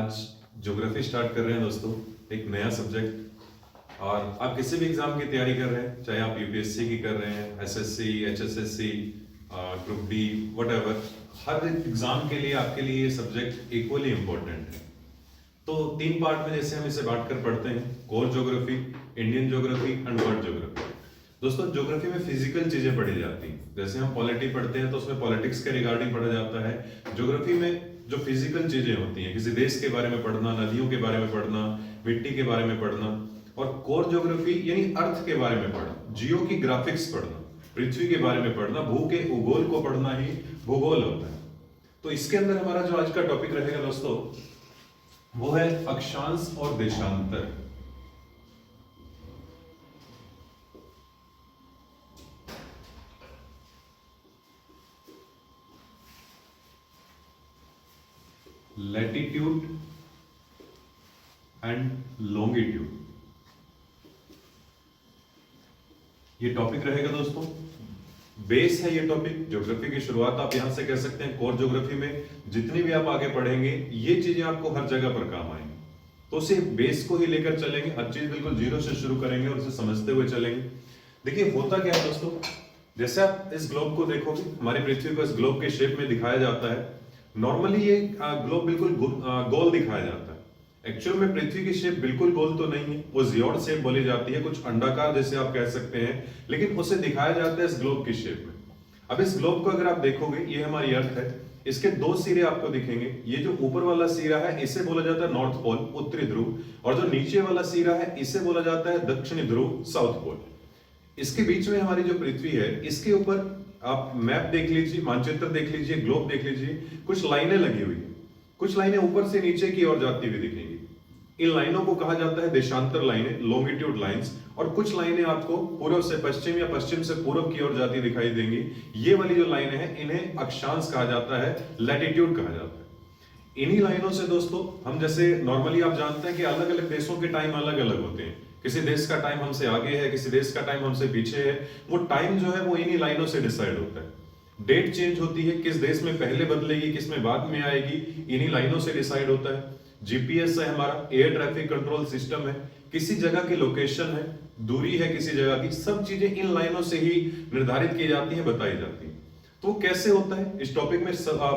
आज geography start कर रहे हैं दोस्तों, एक नया सब्जेक्ट। और आप किसी भी एग्जाम की तैयारी कर रहे हैं, चाहे आप यूपीएससी की कर रहे हैं, SSC, HSSC, group D, whatever, हर एग्जाम के लिए आपके लिए ये सब्जेक्ट इक्वली इंपॉर्टेंट है। तो 3 पार्ट में जैसे हम इसे बांट कर पढ़ते हैं, core geography, Indian geography and world geography. दोस्तों ज्योग्राफी में फिजिकल चीजें पढ़ी जाती हैं, जैसे हम पॉलिटी पढ़ते हैं तो उसमें पॉलिटिक्स के रिगार्डिंग पढ़ा जाता है। ज्योग्राफी में जो फिजिकल चीजें होती हैं, किसी देश के बारे में पढ़ना, नदियों के बारे में पढ़ना, मिट्टी के बारे में पढ़ना, और कोर ज्योग्राफी यानी अर्थ के बारे में पढ़ना, जियो की ग्राफिक्स पढ़ना, पृथ्वी के बारे में पढ़ना, भू के उगोल को पढ़ना ही भूगोल होता है। तो इसके अंदर हमारा जो आज का टॉपिक रहेगा दोस्तों, वो है अक्षांश और देशांतर। लैटिट्यूड एंड लॉन्गिट्यूड, ये टॉपिक रहेगा दोस्तों। बेस है ये टॉपिक, ज्योग्राफी की शुरुआत आप यहां से कह सकते हैं। कोर ज्योग्राफी में जितनी भी आप आगे पढ़ेंगे ये चीजें आपको हर जगह पर काम आएंगी, तो उसे बेस को ही लेकर चलेंगे, हर चीज बिल्कुल जीरो से शुरू करेंगे और उसे समझते हुए चलेंगे। देखिए होता क्या है दोस्तों, जैसे आप इस ग्लोब को देखोगे, हमारी पृथ्वी को इस ग्लोब के शेप में दिखाया जाता है। नॉर्मली ये ग्लोब बिल्कुल गोल दिखाया जाता है। एक्चुअल में पृथ्वी की शेप बिल्कुल गोल तो नहीं है, वो जियोड शेप बोली जाती है, कुछ अंडाकार जैसे आप कह सकते हैं, लेकिन उसे दिखाया जाता है इस ग्लोब की शेप में। अब इस ग्लोब को अगर आप देखोगे, ये हमारी अर्थ है, इसके 2 सिरे आपको दिखेंगे। ये जो ऊपर वाला सिरा है इसे बोला जाता है नॉर्थ पोल, उत्तरी ध्रुव, और जो नीचे वाला सिरा है इसे बोला जाता है दक्षिणी ध्रुव, साउथ पोल। इसके बीच में हमारी जो पृथ्वी है, इसके ऊपर आप मैप देख लीजिए, मानचित्र देख लीजिए, ग्लोब देख लीजिए, कुछ लाइनें लगी हुई है, कुछ लाइनें ऊपर से नीचे की ओर जाती हुई दिखेंगी। इन लाइनों को कहा जाता है देशांतर लाइनें, लॉन्गिट्यूड लाइंस। और कुछ लाइनें आपको पूर्व से पश्चिम या पश्चिम से पूर्व की ओर जाती दिखाई देंगी। ये वाली जो लाइनें हैं इन्हें अक्षांश कहा जाता है, लैटिट्यूड कहा जाता है। इन्हीं लाइनों से दोस्तों हम, जैसे नॉर्मली आप जानते हैं कि अलग अलग देशों के टाइम अलग अलग होते हैं, किसी देश का टाइम हमसे आगे है, किसी देश का टाइम हमसे पीछे है, वो टाइम जो है वो इन्हीं लाइनों से डिसाइड होता है। डेट चेंज होती है, किस देश में पहले बदलेगी, किस में बाद में आएगी, इन्हीं लाइनों से डिसाइड होता है। जीपीएस है हमारा, एयर ट्रैफिक कंट्रोल सिस्टम है, किसी जगह की लोकेशन है, दूरी है किसी जगह की, सब चीजें इन लाइनों से ही निर्धारित की जाती है, बताई जाती है। तो कैसे होता है इस टॉपिक में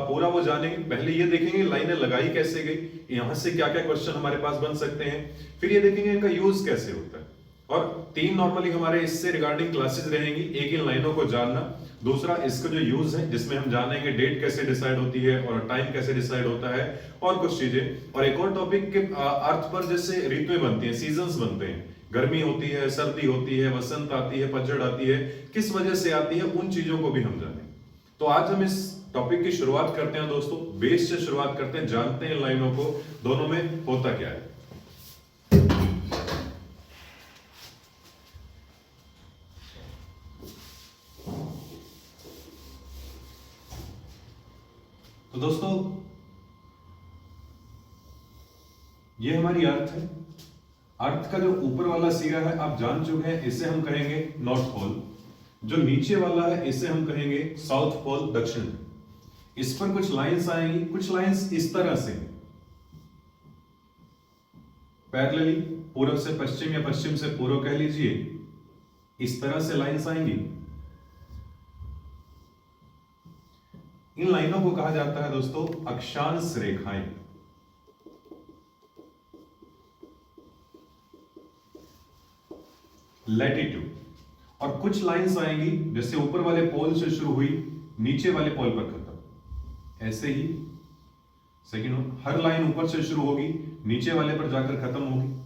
पूरा वो जानेंगे। पहले ये देखेंगे लाइनें लगाई कैसे गई, यहां से क्या क्या क्वेश्चन हमारे पास बन सकते हैं, फिर ये देखेंगे इनका यूज कैसे होता है। और 3 नॉर्मली हमारे इससे रिगार्डिंग क्लासेस रहेंगी। एक इन लाइनों को जानना, दूसरा इसका जो यूज है जिसमें हम जानेंगे डेट कैसे डिसाइड होती है और टाइम कैसे डिसाइड होता है, और कुछ चीजें। और एक और टॉपिक के अर्थ पर, जैसे ऋतुएं बनती हैं, सीजन्स बनते हैं, गर्मी होती है, सर्दी होती है, वसंत आती है, पतझड़ आती है, किस वजह से आती है, उन चीजों को भी हम जानेंगे। तो आज हम इस टॉपिक की शुरुआत करते हैं दोस्तों, बेस से शुरुआत करते हैं, जानते हैं लाइनों को, दोनों में होता क्या है। तो दोस्तों ये हमारी अर्थ है। अर्थ का जो ऊपर वाला सिरा है आप जान चुके हैं, इसे हम कहेंगे नॉर्थ पोल। जो नीचे वाला है इसे हम कहेंगे साउथ पोल, दक्षिण। इस पर कुछ लाइंस आएंगी, कुछ लाइंस इस तरह से पैरेलली, पूर्व से पश्चिम या पश्चिम से पूर्व कह लीजिए, इस तरह से लाइंस आएंगी। इन लाइनों को कहा जाता है दोस्तों अक्षांश रेखाएं। लैटिट्यूड। और कुछ लाइंस आएंगी, जैसे ऊपर वाले पोल से शुरू हुई, नीचे वाले पोल पर खत्म। ऐसे ही सेकंड, हर लाइन ऊपर से शुरू होगी, नीचे वाले पर जाकर खत्म होगी।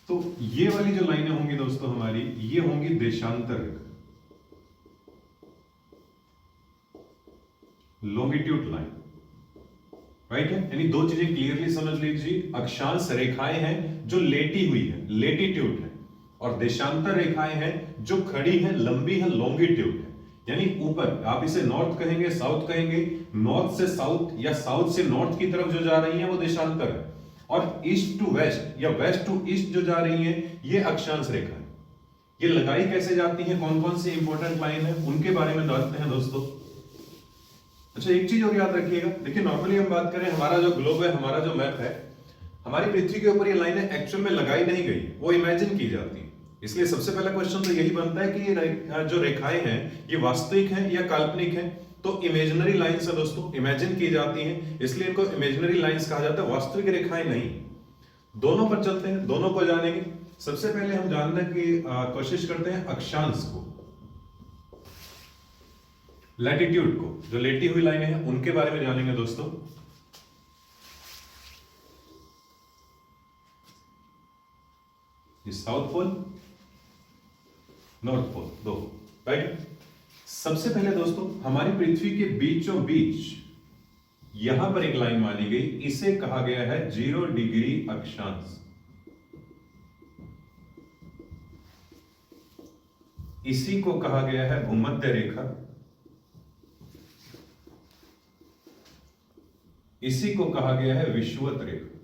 तो ये वाली जो लाइनें होंगी दोस्तों हमारी, ये होंगी देशांतर रेखा, लॉन्गिट्यूड लाइन, राइट है। यानी 2 चीजें क्लियरली समझ लीजिए, अक्षांश रेखाएं हैं जो लेटी हुई है, लेटीट्यूड है, और देशांतर रेखाएं हैं जो खड़ी है, लंबी है, लॉन्गिट्यूड है। यानी ऊपर आप इसे नॉर्थ कहेंगे, साउथ कहेंगे, नॉर्थ से साउथ या साउथ से नॉर्थ की तरफ जो जा रही है वो देशांतर है। और ईस्ट टू वेस्ट या वेस्ट टू ईस्ट जो जा रही है ये अक्षांश रेखा है। ये लगाई कैसे जाती है, कौन कौन सी इंपॉर्टेंट लाइन है, उनके बारे में जानते हैं दोस्तों। अच्छा, एक चीज और याद रखिएगा, देखिए नॉर्मली हम बात करें, हमारा जो ग्लोब है, हमारा जो मैप है, हमारी पृथ्वी के ऊपर ये लाइनें एक्चुअल में लगाई नहीं गई, वो इमेजिन की जाती है। इसलिए सबसे पहला क्वेश्चन तो यही बनता है कि ये जो रेखाएं हैं ये वास्तविक हैं या काल्पनिक हैं। तो इमेजिनरी लाइंस है दोस्तों, इमेजिन की जाती हैं, इसलिए इनको इमेजिनरी लाइंस कहा जाता है, वास्तविक रेखाएं नहीं। दोनों पर चलते हैं, दोनों को जानेंगे। सबसे पहले हम जानने की कोशिश करते हैं अक्षांश को, लैटिट्यूड को, जो लेटी हुई लाइनें हैं उनके बारे में जानेंगे दोस्तों। साउथ पोल, नॉर्थ पोल, दो, राइट। सबसे पहले दोस्तों हमारी पृथ्वी के बीचों बीच यहां पर एक लाइन मानी गई, इसे कहा गया है 0 डिग्री अक्षांश। इसी को कहा गया है भूमध्य रेखा, इसी को कहा गया है विषुवत रेखा।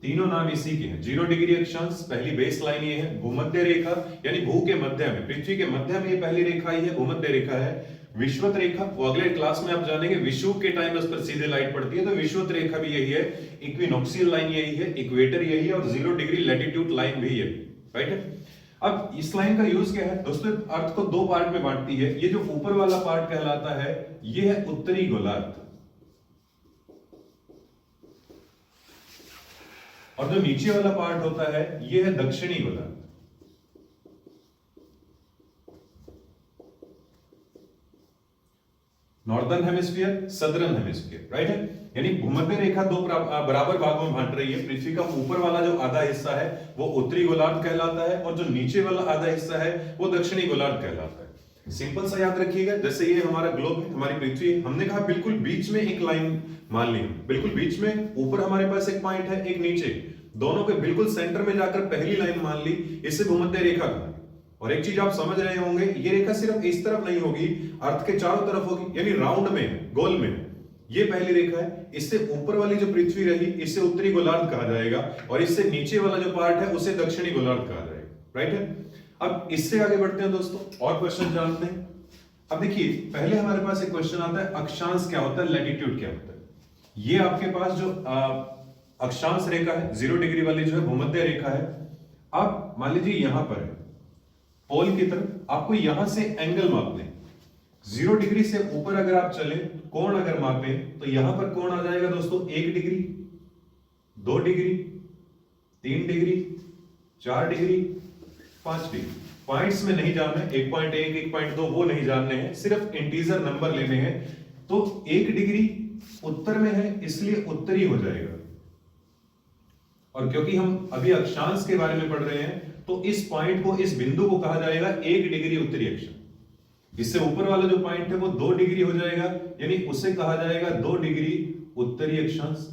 तीनों नाम इसी के हैं। 0 डिग्री अक्षांश पहली बेस लाइन ये है, भूमध्य रेखा यानी भू के मध्य में, पृथ्वी के मध्य में ये पहली रेखा ही है, भूमध्य रेखा है। विषुवत रेखा वो अगले क्लास में आप जानेंगे, विषुव के टाइम उस पर सीधे लाइट पड़ती है, तो विषुवत रेखा भी यही है, इक्विनोक्सियल लाइन यही है, इक्वेटर यही है, और 0 डिग्री लैटिट्यूड लाइन भी यही, राइट। अब इस लाइन का यूज क्या है दोस्तों, अर्थ को दो पार्ट में बांटती है। ये जो ऊपर वाला पार्ट कहलाता है ये है उत्तरी गोलार्ध, और जो नीचे वाला पार्ट होता है ये है दक्षिणी गोलार्ध। Northern hemisphere, southern hemisphere, right है। यानी भूमध्य रेखा दो बराबर भागों में बांट रही है। पृथ्वी का ऊपर वाला जो आधा हिस्सा है वो उत्तरी गोलार्ध कहलाता है, और जो नीचे वाला आधा हिस्सा है वो दक्षिणी गोलार्ध कहलाता है। सिंपल सा याद रखिएगा, जैसे ये हमारा ग्लोब है, हमारी पृथ्वी है, हमने कहा बिल्कुल बीच में एक लाइन मान ली, बिल्कुल बीच में, ऊपर हमारे पास एक पॉइंट है, एक नीचे, दोनों के बिल्कुल सेंटर में जाकर पहली लाइन मान ली, इसे भूमध्य रेखा कहा। और एक चीज आप समझ रहे होंगे, ये रेखा सिर्फ इस तरफ नहीं होगी, अर्थ के चारों तरफ होगी, यानी राउंड में, गोल में। ये पहली रेखा है। इससे ऊपर वाली जो पृथ्वी रही इसे उत्तरी गोलार्ध कहा जाएगा, और इससे नीचे वाला जो पार्ट है उसे दक्षिणी गोलार्ध कहा जाएगा, राइट है। अब इससे आगे बढ़ते हैं दोस्तों, और क्वेश्चन जानते हैं। अब देखिए, पहले हमारे पास एक क्वेश्चन आता है, अक्षांश क्या होता है, लैटिट्यूड क्या होता है। ये आपके पास जो अक्षांश रेखा है 0 डिग्री वाली जो है भूमध्य रेखा है। आप मान लीजिए यहां पर है पोल की तरफ, आपको यहां से एंगल मापने, 0 डिग्री से ऊपर अगर आप चले, कोण अगर मापे, तो यहां पर कोण आ जाएगा दोस्तों 1 degree, 2 degree, 3 degree, 4 degree, 5 degree. Points में नहीं जानना है, 1.1, 1.2 वो नहीं जानने हैं, सिर्फ इंटीजर नंबर लेने हैं। तो 1 डिग्री उत्तर में है इसलिए उत्तरी हो जाएगा, और क्योंकि हम अभी अक्षांश के बारे में पढ़ रहे हैं तो इस पॉइंट को, इस बिंदु को कहा जाएगा 1 डिग्री उत्तरी अक्षांश। इससे ऊपर वाला जो पॉइंट है वो 2 डिग्री हो जाएगा, यानी उसे कहा जाएगा 2 डिग्री उत्तरी अक्षांश।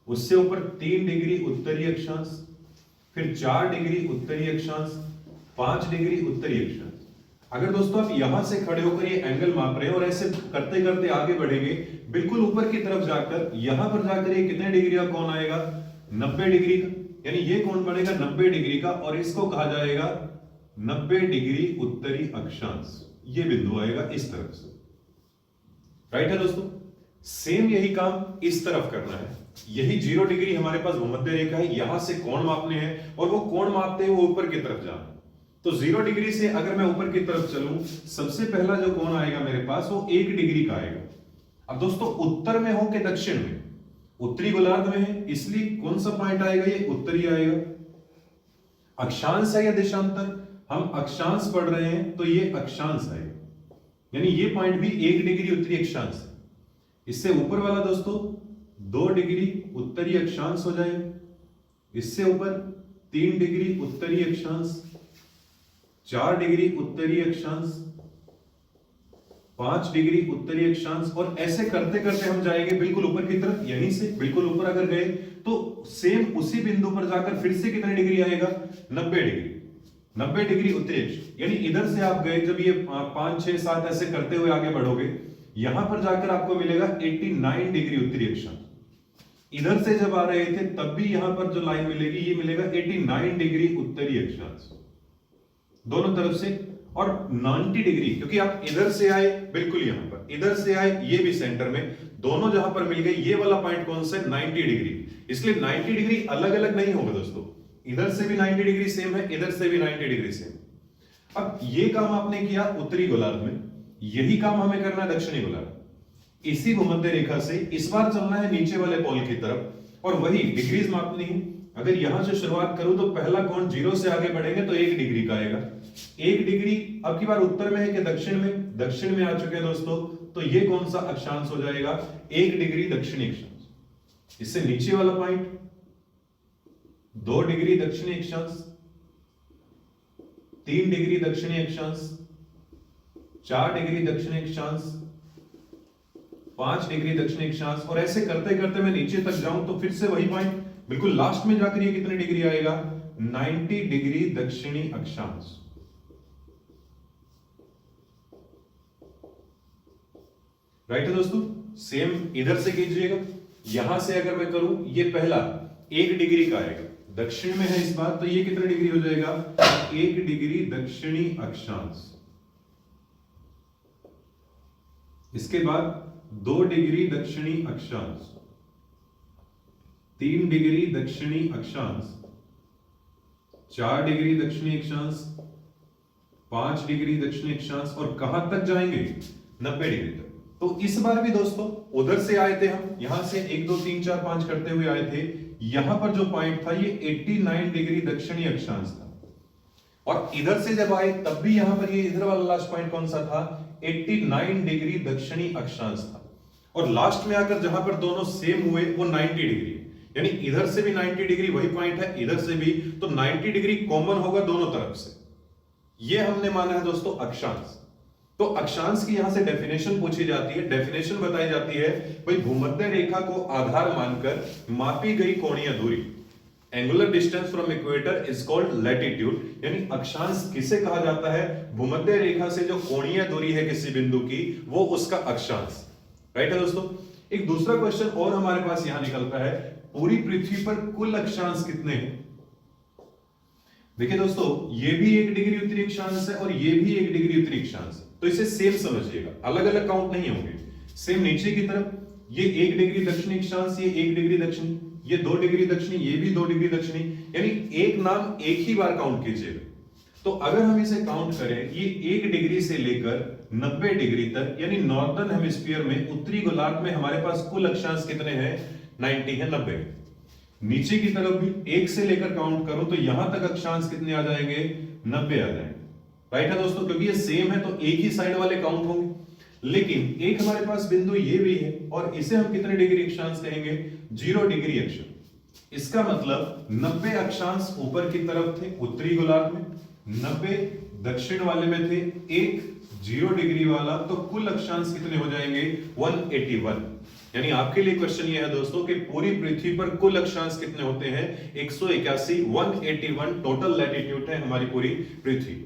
उससे ऊपर 3 डिग्री उत्तरी अक्षांश, फिर 4 डिग्री उत्तरी अक्षांश, 5 डिग्री उत्तरी अक्षांश। अगर दोस्तों आप यहां से खड़े होकर ये एंगल माप रहे हैं और ऐसे करते करते आगे बढ़ेंगे, बिल्कुल ऊपर की तरफ जाकर यहां पर जाकर ये कितने डिग्री का कोण आएगा, 90 डिग्री का, यानी ये कोण बनेगा 90 डिग्री का, और इसको कहा जाएगा 90 डिग्री उत्तरी अक्षांश। ये बिंदु आएगा इस तरफ से, राइट है दोस्तों। सेम यही काम इस तरफ करना है। यही 0 डिग्री हमारे पास भूमध्य रेखा है, यहां से कोण मापने हैं, और वो कोण मापते हुए ऊपर की तरफ जाना। तो 0 डिग्री से अगर मैं ऊपर की तरफ चलूं, सबसे पहला जो कोण आएगा मेरे पास वो 1 डिग्री का आएगा। अब दोस्तों उत्तर में हो कि दक्षिण में, उत्तरी गोलार्ध में है इसलिए कौन सा पॉइंट आएगा, ये उत्तरी आएगा। अक्षांश है या देशांतर, हम अक्षांश पढ़ रहे हैं तो ये अक्षांश आएगा, यानी ये पॉइंट भी 1 डिग्री उत्तरी अक्षांश है। इससे ऊपर वाला दोस्तों 2 डिग्री उत्तरी अक्षांश हो जाएगा, इससे ऊपर 3 डिग्री उत्तरी अक्षांश, 4 डिग्री उत्तरी अक्षांश, 5 डिग्री उत्तरी अक्षांश, और ऐसे करते करते हम जाएंगे बिल्कुल ऊपर की तरफ। यहीं से बिल्कुल ऊपर अगर गए तो सेम उसी बिंदु पर जाकर फिर से कितने डिग्री आएगा, 90 डिग्री, 90 डिग्री उत्तरी अक्ष। यानी इधर से आप गए, जब ये 5, 6, 7 ऐसे करते हुए आगे बढ़ोगे, यहां पर जाकर आपको मिलेगा 89 डिग्री उत्तरी अक्षांश। इधर से जब आ रहे थे तब भी यहां पर जो लाइन मिलेगी ये मिलेगा 89 डिग्री उत्तरी अक्षांश दोनों तरफ से, और 90 डिग्री क्योंकि आप इधर से आए बिल्कुल यहां पर, इधर से आए ये भी सेंटर में, दोनों जहां पर मिल गए ये वाला पॉइंट कौन सा है 90 डिग्री। इसलिए 90 डिग्री अलग अलग नहीं होगा दोस्तों, इधर से भी 90 डिग्री सेम है, इधर से भी 90 डिग्री सेम। अब ये काम आपने किया उत्तरी गोलार्ध में, यही काम हमें करना है दक्षिणी गोलार्ध। इसी भूमध्य रेखा से इस बार चलना है नीचे वाले पोल की तरफ और वही डिग्रीज मापनी है। अगर यहां से शुरुआत करूं तो पहला कोण 0 से आगे बढ़ेंगे तो 1 डिग्री का आएगा। 1 डिग्री अब की बार उत्तर में है कि दक्षिण में, दक्षिण में आ चुके हैं दोस्तों, तो ये कौन सा अक्षांश हो जाएगा 1 डिग्री दक्षिणी अक्षांश। इससे नीचे वाला पॉइंट 2 डिग्री दक्षिणी अक्षांश, 3 डिग्री दक्षिणी अक्षांश, 4 डिग्री दक्षिणी अक्षांश, 5 डिग्री दक्षिणी अक्षांश, और ऐसे करते करते मैं नीचे तक जाऊं तो फिर से वही पॉइंट बिल्कुल लास्ट में जाकर ये कितने डिग्री आएगा 90 डिग्री दक्षिणी अक्षांश। राइट है दोस्तों, सेम इधर से कीजिएगा। यहां से अगर मैं करूं ये पहला 1 डिग्री का आएगा, दक्षिण में है इस बार, तो ये कितने डिग्री हो जाएगा 1 डिग्री दक्षिणी अक्षांश। इसके बाद 2 डिग्री दक्षिणी अक्षांश, 3 डिग्री दक्षिणी अक्षांश, 4 डिग्री दक्षिणी अक्षांश, 5 डिग्री दक्षिणी अक्षांश, और कहां तक जाएंगे 90 डिग्री तक। तो इस बार भी दोस्तों उधर से आए थे हम, यहां से 1 2 3 4 5 करते हुए आए थे, यहां पर जो पॉइंट था ये 89 डिग्री दक्षिणी अक्षांश था, और इधर से जब आए तब भी यहां पर ये इधर वाला लास्ट पॉइंट कौन सा था 89 डिग्री दक्षिणी अक्षांश था, और लास्ट में आकर जहां पर दोनों सेम हुए वो 90 डिग्री है, यानी इधर से भी 90 डिग्री वही पॉइंट है, इधर से भी, तो 90 डिग्री कॉमन होगा दोनों तरफ से। ये हमने माना है दोस्तों अक्षांश। तो अक्षांश की यहां से डेफिनेशन पूछी जाती है, डेफिनेशन बताई जाती है भाई भूमध्य रेखा को आधार मानकर मापी गई कोणीय दूरी, angular distance from equator is called latitude, यानी अक्षांश किसे कहा जाता है भूमध्य रेखा से जो कोणीय दूरी है किसी बिंदु की वो उसका अक्षांश। राइट है दोस्तों। एक दूसरा क्वेश्चन और हमारे पास यहां निकलता है, पूरी पृथ्वी पर कुल अक्षांश कितने हैं। देखिए दोस्तों ये भी 1 डिग्री उत्तरी अक्षांश है और ये भी 1 डिग्री उत्तरी अक्षांश है, तो इसे सेम समझिएगा, अलग अलग काउंट नहीं होंगे। सेम नीचे की तरफ ये 1 डिग्री दक्षिणी अक्षांश, ये 1 डिग्री दक्षिणी, ये 2 डिग्री दक्षिणी, ये भी 2 डिग्री दक्षिणी, यानी एक नाम एक ही बार काउंट कीजिएगा। तो अगर हम इसे काउंट करें ये 1 डिग्री से लेकर 90 डिग्री तक, यानी नॉर्दर्न हेमिस्फीयर में उत्तरी गोलार्ध में हमारे पास कुल अक्षांश कितने हैं 90 है, 90। नीचे की तरफ भी 1 से लेकर काउंट करूं तो यहां तक अक्षांश कितने आ जाएंगे 90 आ जाएंगे। राइट है दोस्तों, क्योंकि ये सेम है तो एक ही साइड वाले काउंट होंगे। लेकिन एक हमारे पास बिंदु ये भी है और इसे हम कितने डिग्री अक्षांश कहेंगे 0 डिग्री अक्षांश। इसका मतलब 90 अक्षांश ऊपर की तरफ थे उत्तरी गोलार्ध में, 90 दक्षिण वाले में थे, 1 0 डिग्री वाला, तो कुल अक्षांश कितने हो जाएंगे 181। यानी आपके लिए क्वेश्चन ये है दोस्तों कि पूरी पृथ्वी पर कुल अक्षांश कितने होते हैं 181, 181 टोटल लैटिट्यूड है हमारी पूरी पृथ्वी।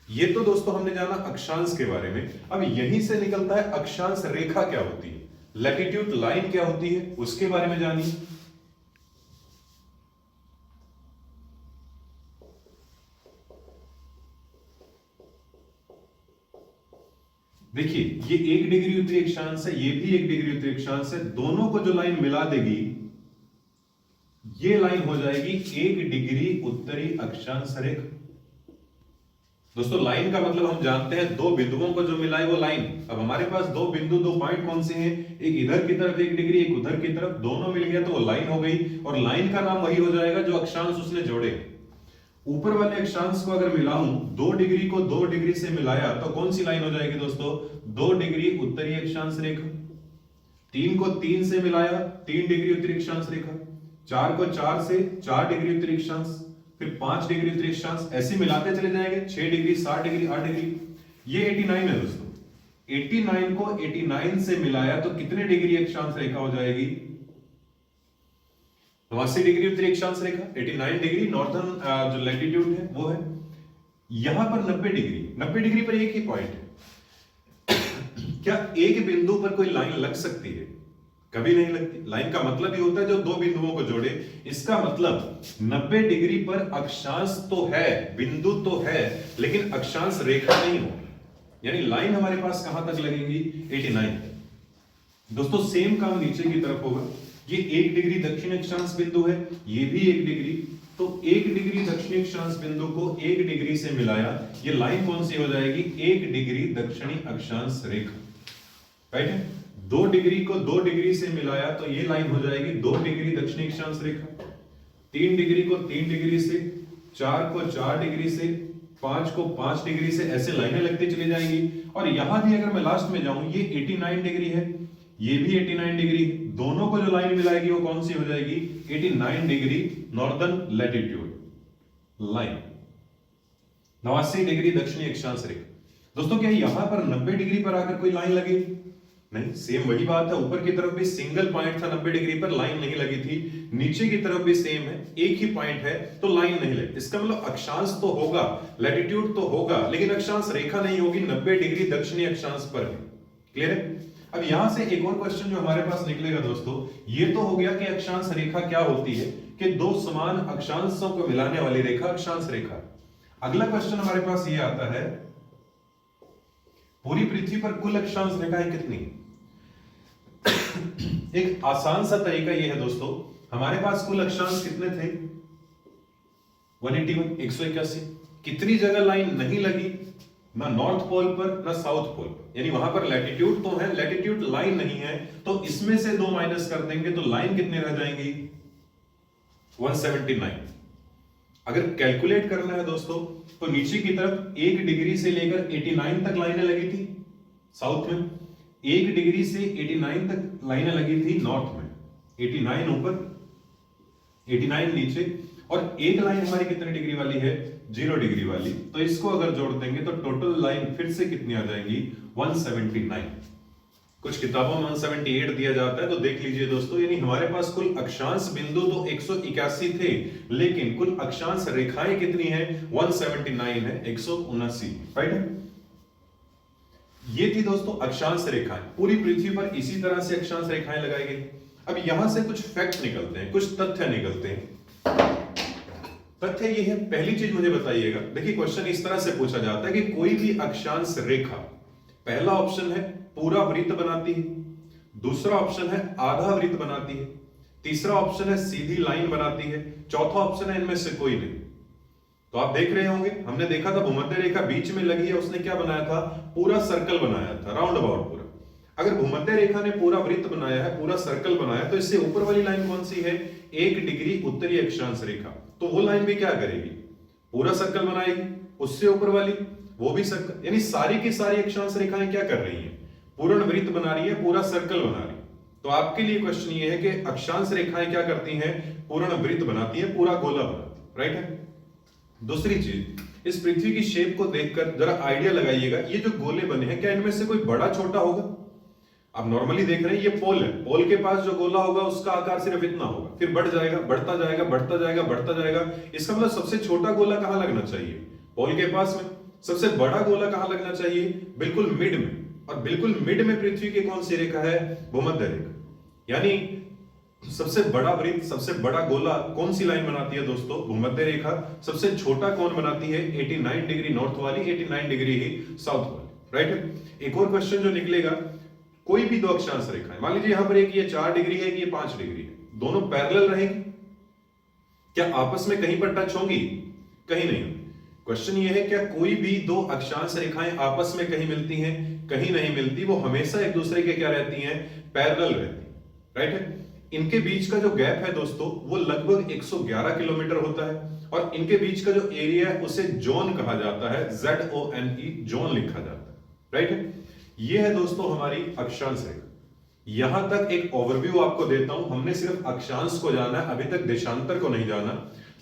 ये तो दोस्तों हमने जाना अक्षांश के बारे में। अब यहीं से निकलता है अक्षांश रेखा क्या होती है, लैटिट्यूड लाइन क्या होती है, उसके बारे में जानिए। देखिए ये 1 डिग्री उत्तरी अक्षांश है, ये भी 1 डिग्री उत्तरी अक्षांश है, दोनों को जो लाइन मिला देगी ये लाइन हो जाएगी 1 डिग्री उत्तरी अक्षांश रेखा। दोस्तों लाइन का मतलब हम जानते हैं दो बिंदुओं को जो मिला है वो लाइन। अब हमारे पास दो बिंदु, दो पॉइंट कौन से हैं, एक इधर की तरफ 1 डिग्री, एक उधर की तरफ, दोनों मिल गया तो वो लाइन हो गई, और लाइन का नाम वही हो जाएगा जो अक्षांश उसने जोड़े। ऊपर वाले अक्षांश को अगर मिलाऊं, 2 डिग्री को 2 डिग्री से मिलाया तो कौन सी लाइन हो जाएगी दोस्तों 2 डिग्री उत्तरी अक्षांश रेखा। 3 को 3 से मिलाया 3 डिग्री उत्तरी अक्षांश रेखा। 4 को 4 से 4 डिग्री उत्तरी अक्षांश, फिर 5 डिग्री उत्तरी अक्षांश, ऐसे मिलाते चले जाएंगे 6 डिग्री 7 डिग्री 8 डिग्री। ये 89 है दोस्तों। 89 को 89 से मिलाया तो कितने डिग्री अक्षांश रेखा हो जाएगी 89 डिग्री उत्तरी अक्षांश रेखा। 89 डिग्री नॉर्दर्न जो लैटिट्यूड है वो है। यहां पर 90 डिग्री, 90 डिग्री पर एक ही पॉइंट है। क्या एक बिंदु पर कोई लाइन लग सकती है कभी नहीं लगती। लाइन का मतलब ही होता है जो दो बिंदुओं को जोड़े। इसका मतलब 90 डिग्री पर अक्षांश तो है, बिंदु तो है, लेकिन अक्षांश रेखा नहीं हो, यानी लाइन हमारे पास कहां तक लगेंगी, 89 तक। दोस्तों सेम काम नीचे की तरफ होगा। ये 1 डिग्री दक्षिण अक्षांश बिंदु है, ये भी 1 डिग्री, तो 1 डिग्री दक्षिणी अक्षांश बिंदु को 1 डिग्री से मिलाया, ये लाइन कौन सी हो जाएगी, 1 डिग्री दक्षिणी अक्षांश रेखा, राइट है। 2 डिग्री को 2 डिग्री से मिलाया तो ये लाइन हो जाएगी 2 डिग्री दक्षिणी अक्षांश रेखा। 3 डिग्री को 3 डिग्री से, 4 को 4 डिग्री से, 5 को 5 डिग्री से, ऐसे लाइनें लगती चली जाएंगी। और यहां भी अगर मैं लास्ट में जाऊं, ये 89 डिग्री है, ये भी 89 डिग्री, दोनों को जो लाइन मिलाएगी वो कौन सी हो जाएगी, 89 degree northern latitude line, 89 degree दक्षिणी अक्षांश रेखा। दोस्तों क्या यहां पर 90 डिग्री पर आकर कोई लाइन लगी, नहीं, सेम वही बात है। ऊपर की तरफ भी सिंगल पॉइंट था 90 डिग्री पर, लाइन नहीं लगी थी। नीचे की तरफ भी सेम है, एक ही पॉइंट है तो लाइन नहीं लगी। इसका मतलब अक्षांश तो होगा, लैटिट्यूड तो होगा, लेकिन अक्षांश रेखा नहीं होगी 90 डिग्री दक्षिणी अक्षांश पर भी। क्लियर है। अब यहां से एक और क्वेश्चन जो हमारे पास निकलेगा दोस्तों, ये तो हो गया कि अक्षांश रेखा क्या होती है, कि दो समान अक्षांशों को मिलाने वाली रेखा अक्षांश रेखा। अगला क्वेश्चन हमारे पास ये आता है, पूरी पृथ्वी पर कुल अक्षांश रेखाएं कितनी। एक आसान सा तरीका ये है दोस्तों, हमारे पास कुल अक्षांश कितने थे, 181, 181। कितनी जगह लाइन नहीं लगी, ना नॉर्थ पोल पर ना साउथ पोल पर, यानी वहां पर लैटिट्यूड तो है, लैटिट्यूड लाइन नहीं है, तो इसमें से 2 माइनस कर देंगे तो लाइन कितनी रह जाएंगी, 179। अगर कैलकुलेट करना है दोस्तों तो नीचे की तरफ 1 डिग्री से लेकर 89 तक लाइनें लगी थी साउथ में, 1 डिग्री से 89 तक लाइनें लगी थी नॉर्थ में, 89 ऊपर 89 नीचे, और एक लाइन हमारी कितने डिग्री वाली है, 0 डिग्री वाली। तो इसको अगर जोड़ देंगे तो टोटल लाइन फिर से कितनी आ जाएंगी, 179। कुछ किताबों में 178 दिया जाता है, तो देख लीजिए दोस्तों, यानी हमारे पास कुल अक्षांश बिंदु तो 181 थे, लेकिन कुल अक्षांश रेखाएं कितनी है, 179 है, 179, राइट है। ये थी दोस्तों अक्षांश रेखाएं। पूरी पृथ्वी पर इसी तरह से अक्षांश रेखाएं लगाई गई। अब यहां से कुछ फैक्ट निकलते हैं, कुछ तथ्य निकलते हैं। तथ्य ये है, पहली चीज मुझे बताइएगा, देखिए क्वेश्चन इस तरह से पूछा जाता है कि कोई भी अक्षांश रेखा, पहला ऑप्शन है पूरा वृत्त बनाती है, दूसरा ऑप्शन है आधा वृत्त बनाती है, तीसरा ऑप्शन है सीधी लाइन बनाती है, चौथा ऑप्शन है इनमें से कोई नहीं। तो आप देख रहे होंगे, हमने देखा था भूमध्य रेखा बीच में लगी है, उसने क्या बनाया था, पूरा सर्कल बनाया था, राउंड अबाउट पूरा। अगर भूमध्य रेखा ने पूरा वृत्त बनाया है, पूरा सर्कल बनाया, तो इससे ऊपर वाली लाइन कौन सी है, 1 डिग्री उत्तरी अक्षांश रेखा। तो वो लाइन भी क्या करेगी, पूरा सर्कल बनाएगी, उससे ऊपर वाली वो भी सर्कल, यानी सारी की सारी अक्षांश रेखाएं क्या कर रही हैं, पूर्ण वृत्त बना रही है, पूरा सर्कल बना रही है। तो आपके लिए क्वेश्चन ये है कि अक्षांश रेखाएं क्या करती हैं, पूर्ण वृत्त बनाती है, पूरा गोला बनाती है, राइट है। दूसरी चीज, इस पृथ्वी की शेप को देखकर जरा आइडिया लगाइएगा, ये जो गोले बने हैं क्या इनमें से कोई बड़ा छोटा होगा। आप नॉर्मली देख रहे हैं ये पोल है, पोल के पास जो गोला होगा उसका आकार सिर्फ इतना होगा, फिर बढ़ जाएगा, बढ़ता जाएगा, बढ़ता जाएगा, बढ़ता जाएगा। इसका मतलब सबसे छोटा गोला कहां लगना चाहिए, पोल के पास में। सबसे बड़ा गोला कहां लगना चाहिए, बिल्कुल मिड में, और बिल्कुल मिड में पृथ्वी की कौन सी रेखा है, भूमध्य रेखा। यानी सबसे बड़ा वृत्त, सबसे बड़ा गोला कौन सी लाइन बनाती है दोस्तों, भूमध्य रेखा। सबसे छोटा कौन बनाती है, 89 डिग्री नॉर्थ वाली, 89 डिग्री ही साउथ वाली, राइट है। एक और क्वेश्चन जो निकलेगा, कोई भी दो अक्षांश रेखाएं, मान लीजिए यहां पर एक ये 4 डिग्री है, ये 5 डिग्री है, दोनों पैरेलल रहेंगी, क्या आपस में कहीं पर टच होंगी, कहीं नहीं। क्वेश्चन ये है, क्या कोई भी दो अक्षांश रेखाएं आपस में कहीं मिलती हैं, कहीं नहीं मिलती, वो हमेशा एक दूसरे के क्या रहती हैं, पैरेलल रहती है, राइट है। इनके बीच का जो गैप है दोस्तों, वो लगभग 111 किलोमीटर होता है, और इनके बीच का जो एरिया है उसे जोन कहा जाता है, ZONE, जोन लिखा जाता है, राइट है। ये है दोस्तों हमारी अक्षांश रेखा। यहां तक एक ओवरव्यू आपको देता हूं, हमने सिर्फ अक्षांश को जाना है, अभी तक देशांतर को नहीं जाना।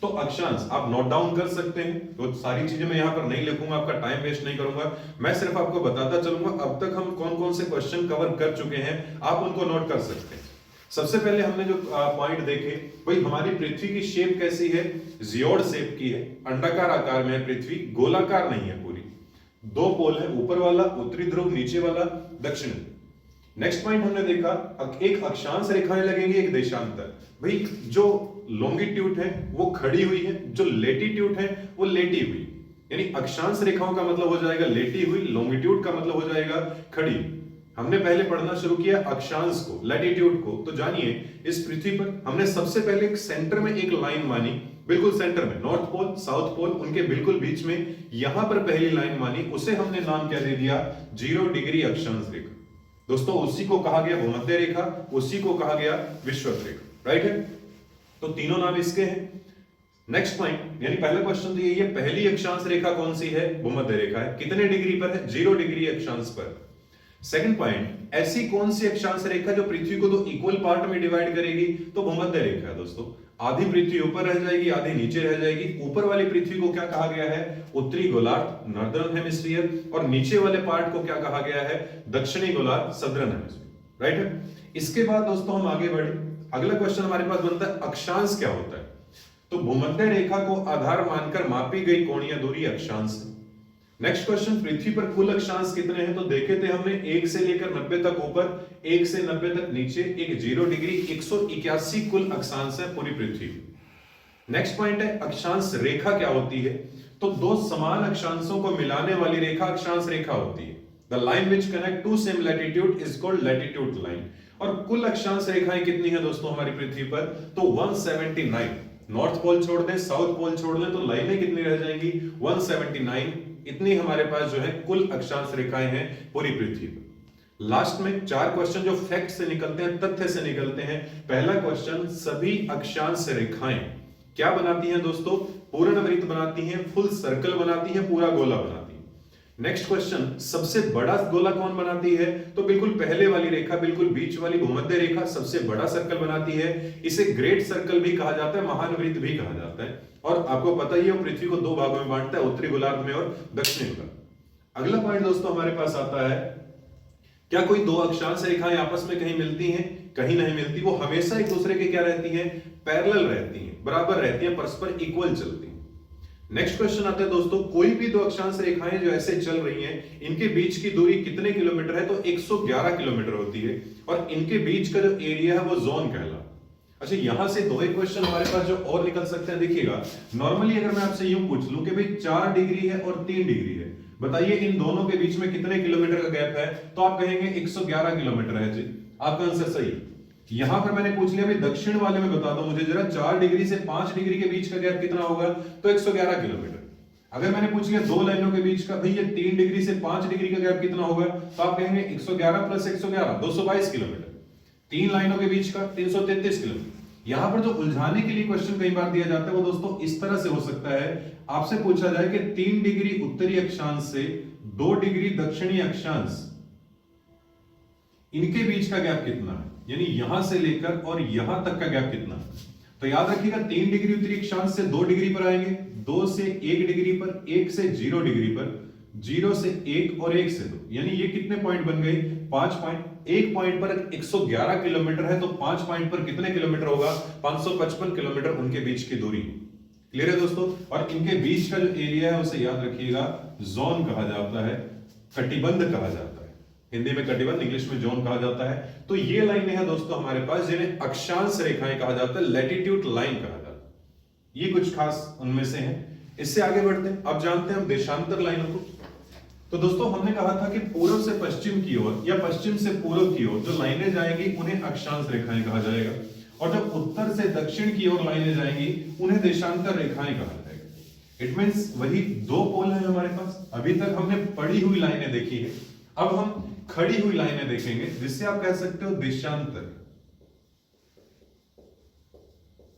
तो अक्षांश आप नोट डाउन कर सकते हैं, तो सारी चीजें मैं यहां पर नहीं लिखूंगा, आपका टाइम वेस्ट नहीं करूंगा, मैं सिर्फ आपको बताता चलूंगा अब तक हम कौन कौन से क्वेश्चन कवर कर चुके हैं, आप उनको नोट कर सकते हैं। सबसे पहले हमने जो पॉइंट देखे, भाई हमारी पृथ्वी की शेप कैसी है, जियोड शेप की है, अंडाकार आकार में है पृथ्वी, गोलाकार नहीं है पूरी। 2 पोल है, ऊपर वाला उत्तरी ध्रुव, नीचे वाला दक्षिण। नेक्स्ट पॉइंट हमने देखा, एक अक्षांश रेखाएं लगेंगी, एक देशांतर। भाई जो लॉन्गिट्यूड है वो खड़ी हुई है, जो लेटीट्यूड है वो लेटी हुई, यानी अक्षांश रेखाओं का मतलब हो जाएगा लेटी हुई, लॉन्गिट्यूड का मतलब हो जाएगा खड़ी। हमने पहले पढ़ना शुरू किया अक्षांश को, लैटिट्यूड को, तो जानिए इस पृथ्वी पर हमने सबसे पहले एक सेंटर में एक लाइन मानी, बिल्कुल सेंटर में, नॉर्थ पोल साउथ पोल उनके बिल्कुल बीच में यहां पर पहली लाइन मानी, उसे हमने नाम क्या दे दिया, 0 डिग्री अक्षांश रेखा। दोस्तों उसी को कहा गया भूमध्य रेखा, उसी को कहा गया विषुवत रेखा, राइट है। तो तीनों नाम इसके हैं। नेक्स्ट पॉइंट, यानी पहला क्वेश्चन तो ये पहली अक्षांश रेखा कौन सी है, भूमध्य रेखा है, कितने डिग्री पर है, 0 डिग्री अक्षांश पर। सेकंड पॉइंट, ऐसी कौन सी अक्षांश रेखा जो पृथ्वी को दो इक्वल पार्ट में डिवाइड करेगी, तो भूमध्य रेखा है दोस्तों। आधी पृथ्वी ऊपर रह जाएगी, आधी नीचे रह जाएगी। ऊपर वाली पृथ्वी को क्या कहा गया है, उत्तरी गोलार्ध, नॉर्दर्न हेमिस्फीयर, और नीचे वाले पार्ट को क्या कहा गया है, दक्षिणी गोलार्ध, सदर्न हेमिस्फीयर, राइट है। इसके बाद दोस्तों हम आगे बढ़े, अगला क्वेश्चन हमारे पास बनता है अक्षांश क्या होता है। तो भूमध्य रेखा को आधार मानकर मापी गई कोणीय दूरी अक्षांश है। नेक्स्ट क्वेश्चन, पृथ्वी पर कुल अक्षांश कितने हैं, तो देखे थे हमने 1 से लेकर 90 तक ऊपर, 1 से 90 तक नीचे, एक 0 डिग्री, 181 कुल अक्षांश है पूरी पृथ्वी। नेक्स्ट पॉइंट है अक्षांश रेखा क्या होती है, तो दो समान अक्षांशों को मिलाने वाली रेखा अक्षांश रेखा होती है। The line which connect to same latitude is called latitude line. और कुल अक्षांश रेखाएं कितनी है दोस्तों हमारी पृथ्वी पर, तो 179। नॉर्थ पोल छोड़ दें, साउथ पोल छोड़ दें, तो लाइनें कितनी रह जाएंगी, 179। इतनी हमारे पास जो है कुल अक्षांश रेखाएं हैं पूरी पृथ्वी पर। लास्ट में 4 क्वेश्चन जो फैक्ट से निकलते हैं, तथ्य से निकलते हैं। पहला क्वेश्चन, सभी अक्षांश रेखाएं क्या बनाती हैं दोस्तों, पूर्ण वृत्त बनाती हैं, फुल सर्कल बनाती हैं, पूरा गोला बनाती हैं। नेक्स्ट क्वेश्चन, सबसे बड़ा गोला कौन बनाती है, तो बिल्कुल पहले वाली रेखा, बिल्कुल बीच वाली भूमध्य रेखा सबसे बड़ा सर्कल बनाती है। इसे ग्रेट सर्कल भी कहा जाता है, महान वृत्त भी कहा जाता है। और आपको पता ही है पृथ्वी को 2 भागों में बांटता है, उत्तरी गोलार्ध में और दक्षिणी गोलार्ध। अगला पॉइंट दोस्तों हमारे पास आता है, क्या कोई 2 अक्षांश रेखाएं आपस में कहीं मिलती हैं, कहीं नहीं मिलती। वो हमेशा एक दूसरे के क्या रहती हैं, पैरेलल रहती हैं, बराबर रहती हैं, परस्पर इक्वल चलती हैं। नेक्स्ट क्वेश्चन आता है दोस्तों, कोई भी 2 अक्षांश रेखाएं जो ऐसे चल रही हैं, इनके बीच की दूरी कितने किलोमीटर है, तो 111 किलोमीटर होती है। और इनके बीच का जो एरिया है वो जोन कहलाता है। अच्छा, यहां से 2 क्वेश्चन हमारे पास जो और निकल सकते हैं, देखिएगा। नॉर्मली अगर मैं आपसे यूं पूछ लूं कि भाई 4 डिग्री है और 3 डिग्री है, बताइए इन दोनों के बीच में कितने किलोमीटर का गैप है, तो आप कहेंगे 111 किलोमीटर है जी, आपका आंसर सही। यहां पर मैंने पूछ लिया भाई दक्षिण वाले में बता दो मुझे जरा, 4 डिग्री से 5 डिग्री के बीच का गैप कितना होगा, तो 111 किलोमीटर। अगर मैंने पूछ लिया 2 लाइनों के बीच का, भाई ये 3 डिग्री से 5 डिग्री का गैप कितना होगा, तो आप कहेंगे 111 प्लस 111 222 किलोमीटर। 3 लाइनों के बीच का 333 किलोमीटर। यहां पर जो उलझाने के लिए क्वेश्चन कई बार दिया जाता है वो दोस्तों इस तरह से हो सकता है, आपसे पूछा जाए कि 3 डिग्री उत्तरी अक्षांश से 2 डिग्री दक्षिणी अक्षांश, इनके बीच का गैप कितना है, यानी यहां से लेकर और यहां तक का गैप कितना है। तो याद रखिएगा 3 डिग्री उत्तरी अक्षांश से 2 डिग्री पर आएंगे, 2 से 1 डिग्री पर, 1 से 0 डिग्री पर, 0 से 1 और 1 से 2, यानी ये कितने पॉइंट बन गए, 5 पॉइंट। 1 पॉइंट पर 111 किलोमीटर है, तो 5 पॉइंट पर कितने किलोमीटर होगा, 555 किलोमीटर उनके बीच की दूरी। क्लियर है दोस्तों। और इनके बीच का जो एरिया है उसे याद रखिएगा जोन कहा जाता है, कटिबंध कहा जाता है। हिंदी में कटिबंध, इंग्लिश में जोन कहा जाता है। तो ये लाइनें हैं दोस्तों हमारे पास जिन्हें अक्षांश रेखाएं कहा जाता है, लैटिट्यूड लाइन कहा जाता है। ये कुछ खास उनमें से हैं। इससे आगे बढ़ते हैं, अब जानते हैं हम देशांतर लाइनों को। तो दोस्तों हमने कहा था कि पूर्व से पश्चिम की ओर या पश्चिम से पूर्व की ओर जो लाइनें जाएंगी उन्हें अक्षांश रेखाएं कहा जाएगा, और जब उत्तर से दक्षिण की ओर लाइनें जाएंगी उन्हें देशांतर रेखाएं कहा जाएगा। इट मींस वही 2 पोल है हमारे पास। अभी तक हमने पड़ी हुई लाइनें देखी है, अब हम खड़ी हुई लाइनें देखेंगे, जिससे आप कह सकते हो देशांतर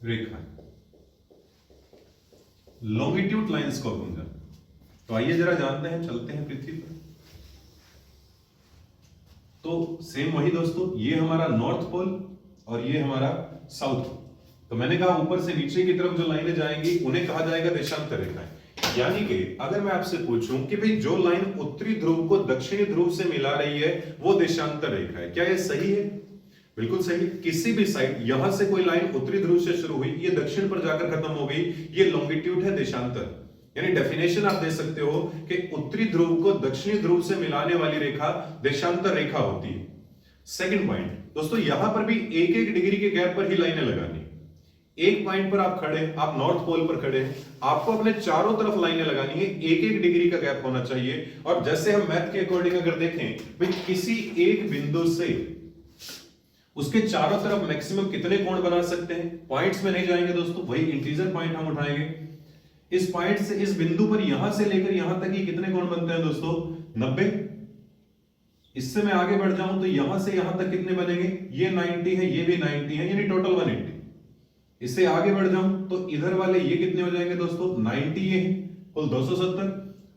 रेखाएं, लॉन्गिट्यूड लाइंस को हम जानते हैं। तो आइए जरा जानते हैं, चलते हैं पृथ्वी पर। तो सेम वही दोस्तों, ये हमारा नॉर्थ पोल और ये हमारा साउथ पोल। तो मैंने कहा ऊपर से नीचे की तरफ जो लाइनें जाएंगी उन्हें कहा जाएगा देशांतर रेखाएं। यानी कि अगर मैं आपसे पूछूं कि भाई जो लाइन उत्तरी ध्रुव को दक्षिणी ध्रुव से मिला रही है वो देशांतर रेखा है, क्या ये सही है? बिल्कुल सही। किसी भी साइड, यहां से कोई लाइन उत्तरी ध्रुव से शुरू हुई, ये दक्षिण पर जाकर खत्म हो गई, ये लॉन्गिट्यूड है देशांतर। यानी डेफिनेशन आप दे सकते हो कि उत्तरी ध्रुव को दक्षिणी ध्रुव से मिलाने वाली रेखा देशांतर रेखा होती है। सेकंड पॉइंट दोस्तों, यहां पर भी एक एक डिग्री के गैप पर ही लाइनें लगानी। एक पॉइंट पर आप खड़े, आप नॉर्थ पोल पर खड़े हैं, आपको अपने चारों तरफ लाइनें लगानी है, एक एक डिग्री का गैप होना चाहिए। और जैसे हम मैथ के अकॉर्डिंग अगर देखें भाई, किसी एक बिंदु से उसके चारों तरफ मैक्सिमम कितने कोण बना सकते हैं, पॉइंट्स में नहीं जाएंगे दोस्तों, वही इंटीजर पॉइंट हम उठाएंगे। इस पॉइंट से इस बिंदु पर यहां से लेकर यहां तक ही कितने कोण बनते हैं दोस्तों, 90। इससे मैं आगे बढ़ जाऊं तो यहां से यहां तक कितने बनेंगे, ये 90 है, ये भी 90 है, यानी टोटल 180। इससे आगे बढ़ जाऊं तो इधर वाले ये कितने हो जाएंगे दोस्तों, 90 ये है, कुल 270।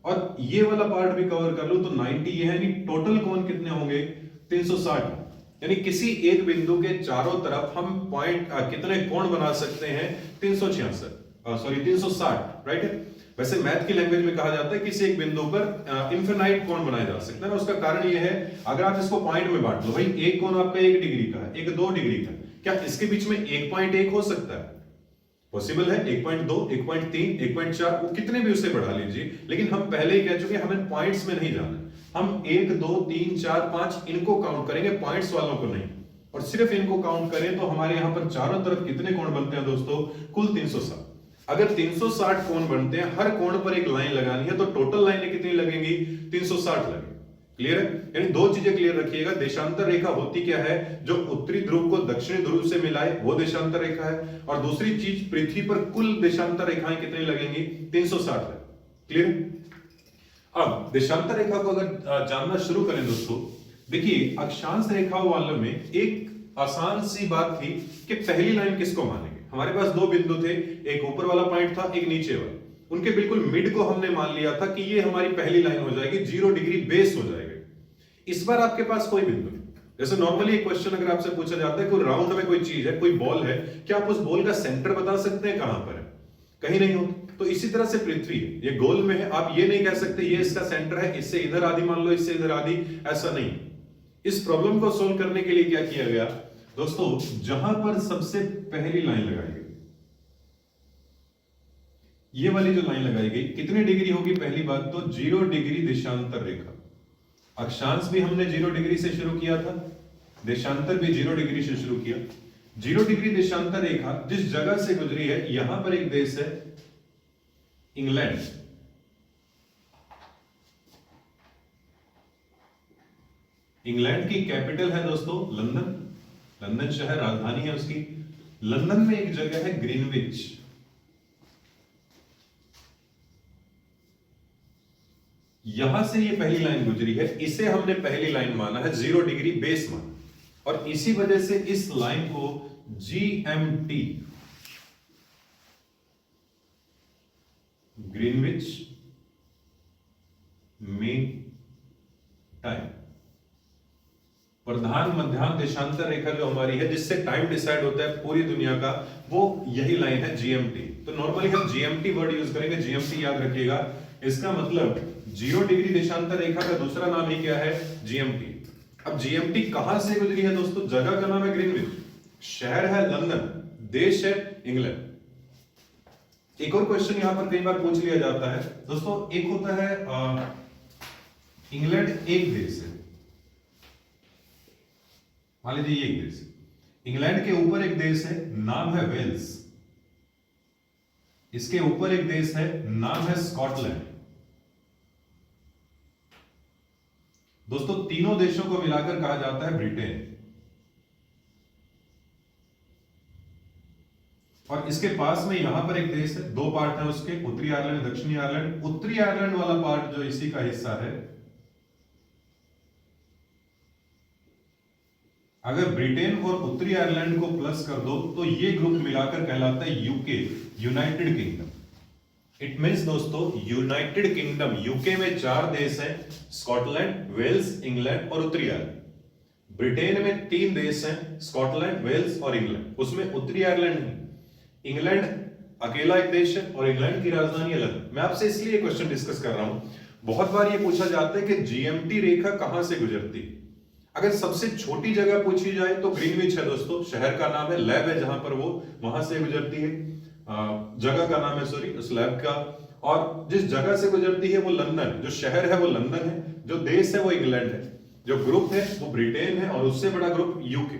और ये वाला पार्ट भी कवर कर लूं तो 90 ये है, यानी टोटल कोण कितने होंगे, 360। यानी किसी एक बिंदु के चारों तरफ हम पॉइंट कितने कोण बना सकते हैं, 360, राइट। वैसे मैथ की लैंग्वेज में कहा जाता है किसी एक बिंदु पर इंफिनाइट कोण बनाए जा सकते हैं। उसका कारण यह है, अगर आप इसको पॉइंट में बांट लो, भाई एक कोण आपका 1 डिग्री का है, एक 2 डिग्री का, क्या इसके बीच में 1.1 हो सकता है, पॉसिबल है, 1.2, 1.3, 1.4, वो कितने भी उसे बढ़ा लीजिए। लेकिन हम पहले ही कह चुके हैं हमें पॉइंट्स में नहीं जाना, हम 1, 2, 3, 4, 5 इनको काउंट करेंगे, पॉइंट्स वालों को नहीं। और सिर्फ इनको काउंट करें तो हमारे यहां पर चारों तरफ कितने कोण बनते हैं दोस्तों, कुल 360। अगर 360 कोण बनते हैं, हर कोण पर एक लाइन लगानी है, तो टोटल लाइनें कितनी लगेंगी, 360 लगेंगी। क्लियर है, यानी दो चीजें क्लियर रखिएगा, देशांतर रेखा होती क्या है, जो उत्तरी ध्रुव को दक्षिणी ध्रुव से मिलाए वो देशांतर रेखा है। और दूसरी चीज, पृथ्वी पर कुल देशांतर रेखाएं कितनी लगेंगी, 360 है। क्लियर। अब देशांतर रेखा को अगर जानना शुरू करें दोस्तों, देखिए अक्षांश रेखाओं वालों में एक आसान सी बात थी कि पहली लाइन किसको मानेंगे। हमारे पास दो बिंदु थे, एक ऊपर वाला पॉइंट था, एक नीचे वाला, उनके बिल्कुल मिड को हमने मान लिया था कि ये हमारी पहली लाइन हो जाएगी, 0 डिग्री बेस हो जाएगा। इस बार आपके पास कोई बिंदु नहीं। जैसे नॉर्मली एक क्वेश्चन अगर आपसे पूछा जाता है, कोई राउंड में कोई चीज है, कोई बॉल है, क्या आप उस बॉल का सेंटर बता सकते हैं कहां पर है, कहीं नहीं हो। तो इसी तरह से पृथ्वी है, ये गोल में है, आप ये नहीं कह सकते ये इसका सेंटर है, इससे इधर आधी मान लो, इससे इधर आधी, ऐसा नहीं। इस प्रॉब्लम को सोल्व करने के लिए क्या किया गया दोस्तों, जहां पर सबसे पहली लाइन लगाई गई, ये वाली जो लाइन लगाई गई, कितने डिग्री होगी, पहली बात तो 0 डिग्री देशांतर रेखा। अक्षांश भी हमने 0 डिग्री से शुरू किया था, देशांतर भी 0 डिग्री से शुरू किया। 0 डिग्री देशांतर रेखा जिस जगह से गुजरी है, यहां पर एक देश है इंग्लैंड। इंग्लैंड की कैपिटल है दोस्तों लंदन, लंदन शहर राजधानी है उसकी। लंदन में एक जगह है ग्रीनविच, यहां से ये पहली लाइन गुजरी है, इसे हमने पहली लाइन माना है, 0 डिग्री बेस माना, और इसी वजह से इस लाइन को GMT, ग्रीनविच मीन टाइम, प्रधान मध्याह्न देशांतर रेखा जो हमारी है, जिससे टाइम डिसाइड होता है पूरी दुनिया का, वो यही लाइन है GMT। तो नॉर्मली हम GMT वर्ड यूज करेंगे, GMT याद रखिएगा। इसका मतलब 0 डिग्री देशांतर रेखा का दूसरा नाम ही क्या है, GMT। अब GMT कहां से गुजरी है दोस्तों, जगह का नाम है ग्रीनविच, शहर है लंदन, देश है इंग्लैंड। एक और क्वेश्चन यहां पर कई बार पूछ लिया जाता है दोस्तों, एक होता है इंग्लैंड एक देश है, मान लीजिए ये एक देश है, इंग्लैंड के ऊपर एक देश है, नाम है वेल्स, इसके ऊपर एक देश है, नाम है स्कॉटलैंड। दोस्तों तीनों देशों को मिलाकर कहा जाता है ब्रिटेन। और इसके पास में यहां पर एक देश है, दो पार्ट है उसके, उत्तरी आयरलैंड, दक्षिणी आयरलैंड। उत्तरी आयरलैंड वाला पार्ट जो इसी का हिस्सा है, अगर ब्रिटेन और उत्तरी आयरलैंड को प्लस कर दो तो ये ग्रुप मिलाकर कहलाता है UK, United kingdom. It means दोस्तों यूनाइटेड किंगडम, यूके में 4 देश हैं, स्कॉटलैंड, वेल्स, इंग्लैंड और उत्तरी आयरलैंड। ब्रिटेन में 3 देश हैं, स्कॉटलैंड, वेल्स और इंग्लैंड, उसमें उत्तरी आयरलैंड नहीं। इंग्लैंड अकेला एक देश है और इंग्लैंड की राजधानी अलग। मैं आपसे इसलिए क्वेश्चन डिस्कस कर रहा हूं, बहुत बार ये पूछा जाता है कि GMT रेखा कहां से गुजरती है। अगर सबसे छोटी जगह पूछी जाए तो ग्रीनविच है दोस्तों, शहर का नाम है, लैब है जहां पर वो, वहां से गुजरती है, जगह का नाम है सॉरी उस लैब का। और जिस जगह से गुजरती है वो लंदन, जो शहर है वो लंदन है, जो देश है वो इंग्लैंड है। जो ग्रुप है वो ब्रिटेन है और उससे बड़ा ग्रुप यूके।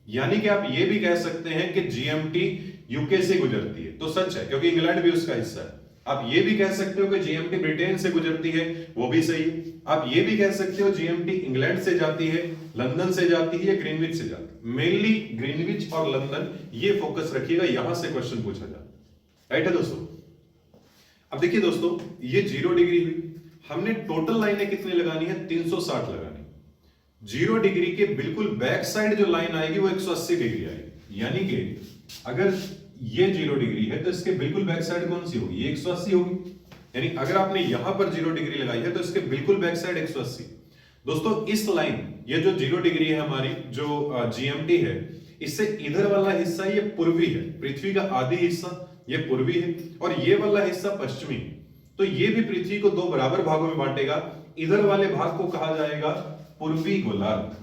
यानी कि आप ये भी कह सकते हैं कि जीएमटी यूके से गुजरती है, तो सच है क्योंकि इंग्लैंड भी उसका हिस्सा है। आप ये भी कह सकते हो कि जीएमटी ब्रिटेन से गुजरती है, वो भी सही है। आप ये भी कह सकते हो जीएमटी इंग्लैंड से जाती है, लंदन से जाती है या ग्रीनविच से जाती है। मेनली ग्रीनविच और लंदन, ये फोकस रखिएगा, यहां से क्वेश्चन पूछा जाता है। राइट है दोस्तों। अब देखिए दोस्तों, ये 0 डिग्री हुई, हमने टोटल लाइनें कितनी लगानी है, 360 लगानी। 0 डिग्री के बिल्कुल बैक साइड जो लाइन आएगी वो 180 डिग्री आएगी। यानी कि अगर ये 0 डिग्री है तो इसके बिल्कुल बैक साइड कौन सी होगी, ये 180 होगी। यानी अगर आपने यहां पर 0 डिग्री लगाई है तो इसके बिल्कुल बैक साइड 180। दोस्तों इस लाइन, ये जो 0 डिग्री है हमारी, जो जीएमटी है, इससे इधर वाला हिस्सा ये पूर्वी है, पृथ्वी का आधी हिस्सा ये पूर्वी है और ये वाला हिस्सा पश्चिमी। तो ये भी पृथ्वी को 2 बराबर भागों में बांटेगा। इधर वाले भाग को कहा जाएगा पूर्वी गोलार्ध,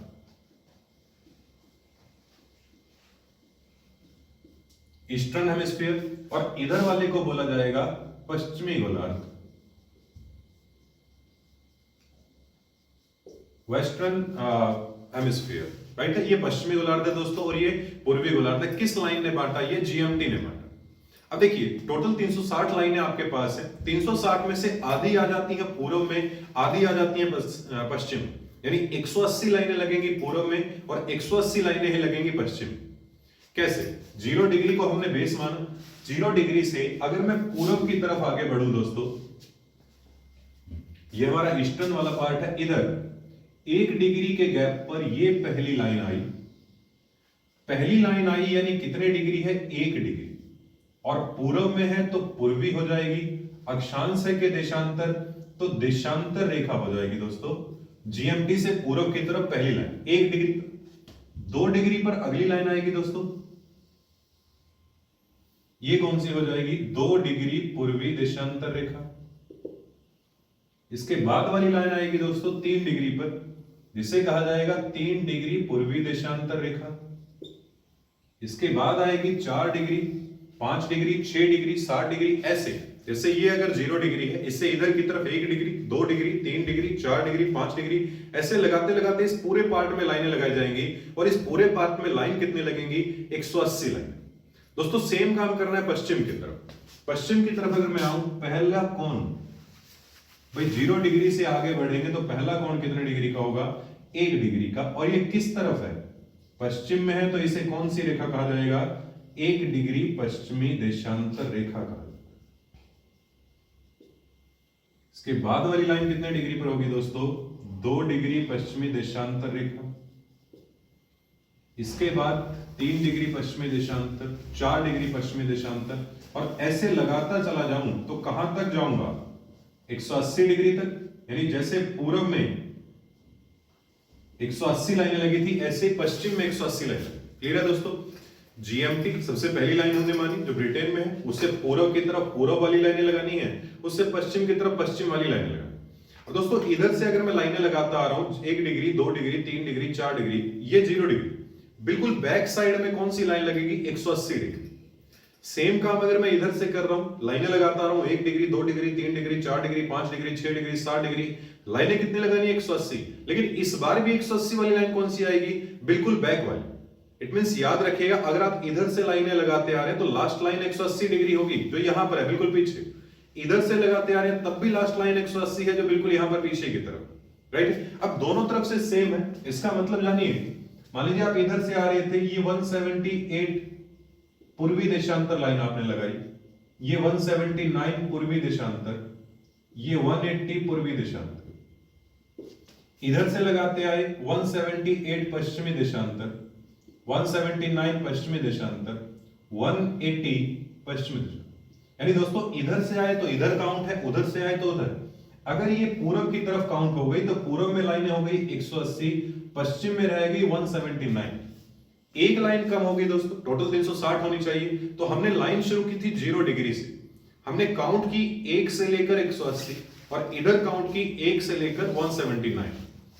ईस्टर्न हेमिस्फीयर, और इधर वाले को बोला जाएगा पश्चिमी गोलार्ध, वेस्टर्न हेमिस्फीयर। राइट है, ये पश्चिमी गोलार्ध है दोस्तों और ये पूर्वी गोलार्ध है। किस लाइन ने बांटा, ये जीएमटी ने बांटा। अब देखिए टोटल 360 लाइनें आपके पास है, 360 में से आधी आ जाती है पूर्व में, आधी आ जाती है पश्चिम, यानी 180 लाइनें लगेंगी पूर्व में और 180 लाइनें ही लगेंगी पश्चिम। कैसे, 0 डिग्री को हमने बेस माना, 0 डिग्री से अगर मैं पूर्व की तरफ आगे बढ़ूं दोस्तों, ये हमारा ईस्टर्न वाला पार्ट है, इधर 1 डिग्री के गैप पर ये पहली लाइन आई, पहली लाइन आई यानी कितने डिग्री है, 1 डिग्री, और पूर्व में है तो पूर्वी हो जाएगी, अक्षांश है के देशांतर, तो देशांतर रेखा हो जाएगी दोस्तों। जीएमटी से पूर्व की तरफ पहली लाइन 1 डिग्री, 2 डिग्री पर अगली लाइन आएगी दोस्तों, ये कौन सी हो जाएगी, 2 डिग्री पूर्वी देशांतर रेखा। इसके बाद वाली लाइन आएगी दोस्तों 3 डिग्री पर, जिसे कहा जाएगा 3 डिग्री पूर्वी देशांतर रेखा। इसके बाद आएगी 4 डिग्री, 5 डिग्री, 6 डिग्री, 7 डिग्री, ऐसे। जैसे ये अगर 0 डिग्री है, इससे इधर की तरफ 1 degree, 2 degree, 3 degree, 4 degree, 5 degree, ऐसे लगाते लगाते इस पूरे पार्ट में लाइनें लगाई जाएंगी और इस पूरे पार्ट में लाइन कितनी लगेंगी, 180 लाइन। दोस्तों सेम काम करना है पश्चिम की तरफ। पश्चिम की तरफ अगर मैं आऊं, पहला कोण, भाई 0 डिग्री से आगे बढ़ेंगे तो पहला कोण कितने डिग्री का होगा, 1 डिग्री का, और ये किस तरफ है, पश्चिम में है, तो इसे कौन सी रेखा कहा जाएगा, 1 डिग्री पश्चिमी देशांतर रेखा का। इसके बाद वाली लाइन कितने डिग्री पर होगी दोस्तों, 2 डिग्री पश्चिमी देशांतर रेखा। इसके बाद 3 डिग्री पश्चिमी देशांतर, 4 डिग्री पश्चिमी देशांतर, और ऐसे लगाता चला जाऊं तो कहां तक जाऊंगा, 180 डिग्री तक। यानी जैसे पूर्व में 180 लाइनें लगी थी, ऐसे पश्चिम में 180 लाइनें। क्लियर है दोस्तों। जीएमटी सबसे पहली लाइन हमने मानी जो ब्रिटेन में है, उससे पूर्व की तरफ पूर्व वाली लाइनें लगानी है, उससे पश्चिम की तरफ पश्चिम वाली लाइनें लगानी। और दोस्तों इधर से अगर मैं लाइनें लगाता आ रहा हूं, 1 डिग्री, 2 डिग्री, 3 डिग्री, 4 डिग्री, ये 0 डिग्री, बिल्कुल बैक साइड में कौन सी लाइन लगेगी, 180 डिग्री। सेम काम अगर मैं इधर से कर रहा हूं, लाइनें लगाता आ रहा हूं, 1 degree, 2 degree, 3 degree, 4 degree, 5 degree, 6 degree, 7 degree, लाइनें कितनी लगानी है, 180। लेकिन इस बार भी 180 वाली लाइन कौन सी आएगी, बिल्कुल बैक वाली। इट मींस याद रखिएगा, अगर आप इधर से लाइनें लगाते आ रहे हैं तो लास्ट लाइन 180 डिग्री होगी, जो यहां पर है बिल्कुल पीछे। इधर से लगाते आ रहे हैं तब भी लास्ट लाइन 180 है, जो बिल्कुल यहां पर पीछे की तरफ। राइट, अब दोनों तरफ से सेम है, इसका मतलब जानिए, मान लीजिए आप इधर से आ रहे थे, ये 178 पूर्वी देशांतर लाइन आपने लगाई, ये 179 पूर्वी देशांतर, ये 180 पूर्वी देशांतर। इधर से लगाते आए 178 पश्चिमी देशांतर, 179 पश्चिमी देशांतर, 180 पश्चिमी देशांतर। यानी दोस्तों इधर से आए तो इधर काउंट है, उधर से आए तो उधर। अगर ये पूर्व की तरफ काउंट हो गई तो पूर्व में लाइनें हो गई 180, पश्चिम में रहेगी 179, एक लाइन कम होगी दोस्तों, टोटल 360 होनी चाहिए। तो हमने लाइन शुरू की थी 0 डिग्री से, हमने काउंट की 1 से लेकर 180 और इधर काउंट की 1 से लेकर 179,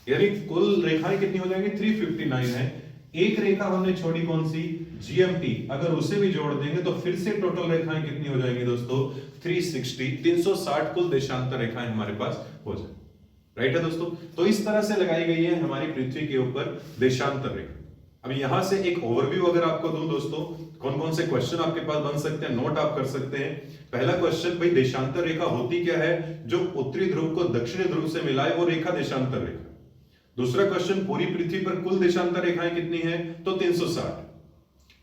यानी कुल रेखाएं कितनी हो जाएंगी, 359 है। एक रेखा हमने छोड़ी कौन सी, जीएमटी, अगर उसे भी जोड़ देंगे तो फिर से टोटल रेखाएं कितनी हो जाएंगी दोस्तों, 360 कुल देशांतर रेखाएं हमारे पास हो जाए। राइट है दोस्तों। तो इस तरह से लगाई गई है हमारी पृथ्वी के ऊपर देशांतर रेखा। अब यहां से एक ओवरव्यू अगर आपको दूं दोस्तों, कौन कौन से क्वेश्चन आपके पास बन सकते हैं, नोट आप कर सकते हैं। पहला क्वेश्चन, भाई देशांतर रेखा होती क्या है? जो उत्तरी ध्रुव को दक्षिणी ध्रुव से मिलाए वो रेखा देशांतर रेखा। दूसरा क्वेश्चन, पूरी पृथ्वी पर कुल देशांतर रेखाएं कितनी है? तो 360।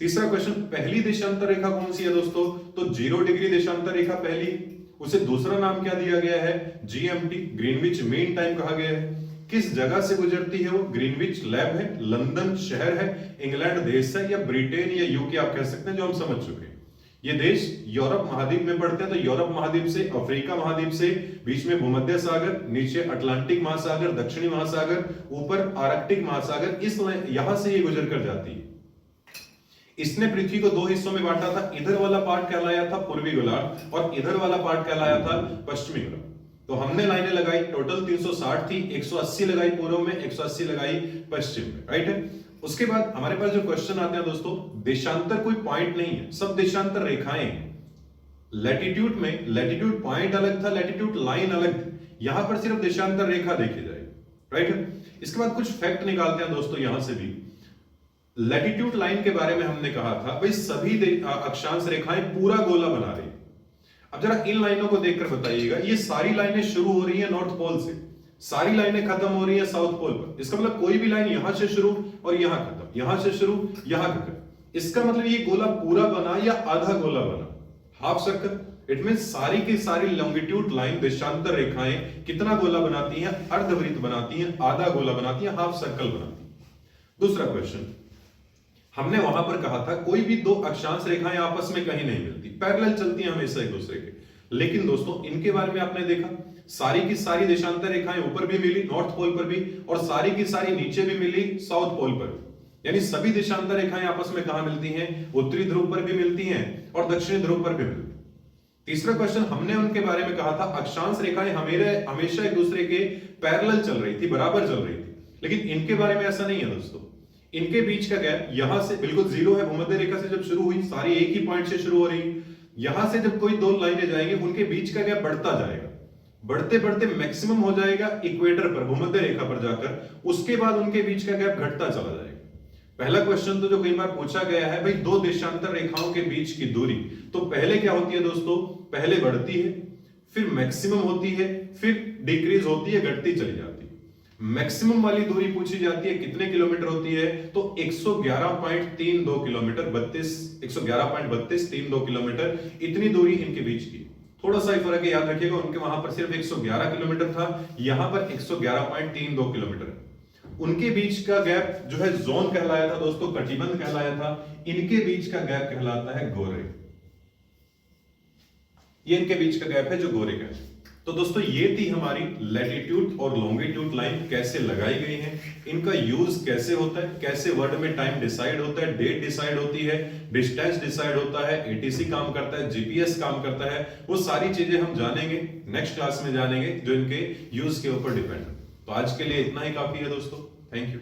तीसरा क्वेश्चन, पहली देशांतर रेखा कौन सी है दोस्तों? तो 0 डिग्री देशांतर रेखा पहली, उसे दूसरा नाम क्या दिया गया है? जीएमटी, ग्रीनविच मीन टाइम कहा गया है। किस जगह से गुजरती है वो? ग्रीनविच लैब है, लंदन शहर है, इंग्लैंड देश है, या ब्रिटेन या यूके आप कह सकते हैं, जो हम समझ चुके हैं। ये देश यूरोप महाद्वीप में पड़ते हैं, तो यूरोप महाद्वीप से, अफ्रीका महाद्वीप से, बीच में भूमध्य सागर, नीचे अटलांटिक महासागर, दक्षिणी महासागर, ऊपर आर्कटिक महासागर, इस यहां से ये गुजर कर जाती है। इसने पृथ्वी को 2 हिस्सों में बांटा था। इधर वाला पार्ट कहलाया था पूर्वी गोलार्ध और इधर वाला पार्ट कहलाया था पश्चिमी गोलार्ध। तो हमने लाइनें लगाई, टोटल 360 थी, 180 लगाई पूर्व में, 180 लगाई पश्चिम में, राइट है। उसके बाद हमारे पास जो क्वेश्चन आते हैं दोस्तों, देशांतर कोई पॉइंट नहीं है, सब देशांतर रेखाएं हैं। लैटिट्यूड में लैटिट्यूड पॉइंट अलग था, लैटिट्यूड लाइन अलग थी, यहां पर सिर्फ देशांतर रेखा देखी जाएगी, राइट है। इसके बाद कुछ फैक्ट निकालते हैं दोस्तों यहां से भी। लैटिट्यूड लाइन के बारे में हमने कहा था, भाई सभी अक्षांश रेखाएं पूरा गोला बना रही है। अब जरा इन लाइनों को देखकर बताइएगा, ये सारी लाइनें शुरू हो रही है नॉर्थ पोल से, सारी लाइनें खत्म हो रही है साउथ पोल पर। इसका मतलब कोई भी लाइन यहां से शुरू और यहां खत्म, यहां से शुरू यहां खत्म। इसका मतलब ये गोला पूरा बना या आधा गोला बना, हाफ सर्कल। इट मीन सारी की सारी लॉन्गिट्यूड लाइन देशांतर रेखाएं कितना गोला बनाती हैं? अर्धवृत्त बनाती हैं, आधा गोला बनाती हैं, हाफ सर्कल बनाती हैं। दूसरा क्वेश्चन, हमने वहां पर कहा था कोई भी 2 अक्षांश रेखाएं आपस में कहीं नहीं मिलती, पैरेलल चलती हैं हमेशा एक दूसरे के। लेकिन दोस्तों इनके बारे में आपने देखा, सारी की सारी देशांतर रेखाएं ऊपर भी मिली नॉर्थ पोल पर भी, और सारी की सारी नीचे भी मिली साउथ पोल पर। यानी सभी देशांतर रेखाएं आपस में कहां मिलती हैं? उत्तरी ध्रुव पर भी मिलती हैं और दक्षिणी ध्रुव पर भी मिलती हैं। तीसरा क्वेश्चन, हमने उनके बारे में कहा था अक्षांश रेखाएं हमेशा एक दूसरे के पैरेलल चल रही थी, बराबर चल रही थी। लेकिन इनके बारे में ऐसा नहीं है दोस्तों। इनके बीच का गैप यहां से बिल्कुल 0 है, भूमध्य रेखा से जब शुरू हुई सारी एक ही पॉइंट से शुरू हो रही, यहां से जब कोई 2 लाइनें जाएंगी उनके बीच का गैप बढ़ता जाएगा, बढ़ते बढ़ते मैक्सिमम हो जाएगा इक्वेटर पर, भूमध्य रेखा पर जाकर। उसके बाद उनके बीच का गैप घटता चला जाएगा। पहला क्वेश्चन तो जो कई बार पूछा गया है, भाई 2 देशांतर रेखाओं के बीच की दूरी, तो पहले क्या होती है दोस्तों? पहले बढ़ती है, फिर मैक्सिमम होती है, फिर डिक्रीज होती है, घटती चली जाती है। मैक्सिमम वाली दूरी पूछी जाती है, कितने किलोमीटर होती है? तो 111.32 किलोमीटर, 111.32 किलोमीटर, इतनी दूरी इनके बीच की। थोड़ा सा ही फर्क है, याद रखिएगा, उनके वहां पर सिर्फ 111 किलोमीटर था, यहां पर 111.32 किलोमीटर। उनके बीच का गैप जो है जोन कहलाया था दोस्तों, कटिबंध कहलाया था। इनके बीच का गैप कहलाता है गोरे। ये इनके बीच का गैप है जो गोरे का है। तो दोस्तों ये थी हमारी लैटिट्यूड और लॉन्गिट्यूड लाइन कैसे लगाई गई है, इनका यूज कैसे होता है, कैसे वर्ड में टाइम डिसाइड होता है, डेट डिसाइड होती है, डिस्टेंस डिसाइड होता है, एटीसी काम करता है, जीपीएस काम करता है, वो सारी चीजें हम जानेंगे नेक्स्ट क्लास में, जानेंगे जो इनके यूज के ऊपर डिपेंड है। तो आज के लिए इतना ही काफी है दोस्तों, थैंक यू।